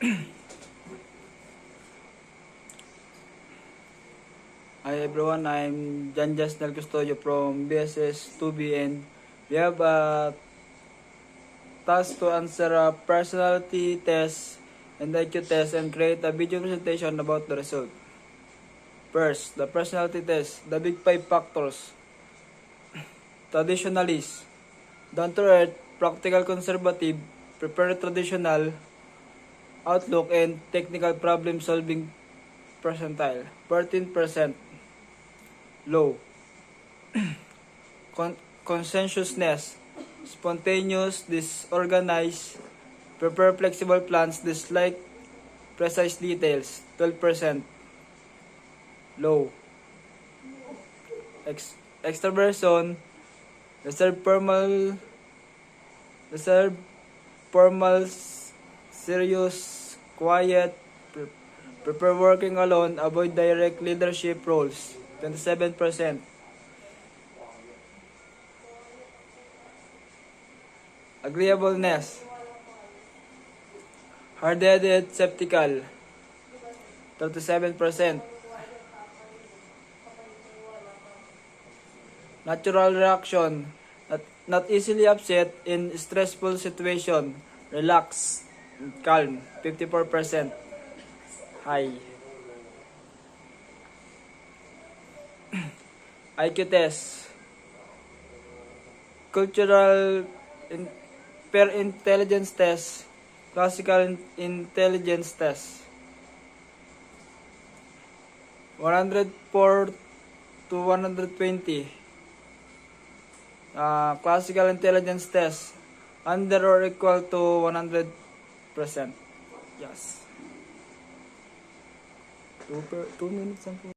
Hi everyone, I'm Jan Jasnel Custodio from BSS 2B, and we have a task to answer a personality test and IQ test and create a video presentation about the result. First, the personality test, the big 5 factors. Traditionalist, down to earth, practical conservative, prepared traditional, outlook, and technical problem solving percentile. 14%. Low. Conscientiousness, spontaneous, disorganized, prepare flexible plans, dislike precise details. 12%. Low. Extroversion, reserve formal, serious, quiet, prefer working alone, avoid direct leadership roles. 27%. Agreeableness, hard-headed, skeptical. 37%. Natural reaction, not easily upset in stressful situation, relax, calm. 54%. High. IQ test, cultural peer intelligence test, classical intelligence test. 104 to 120. Classical intelligence test, under or equal to 100%. Yes. 2 minutes.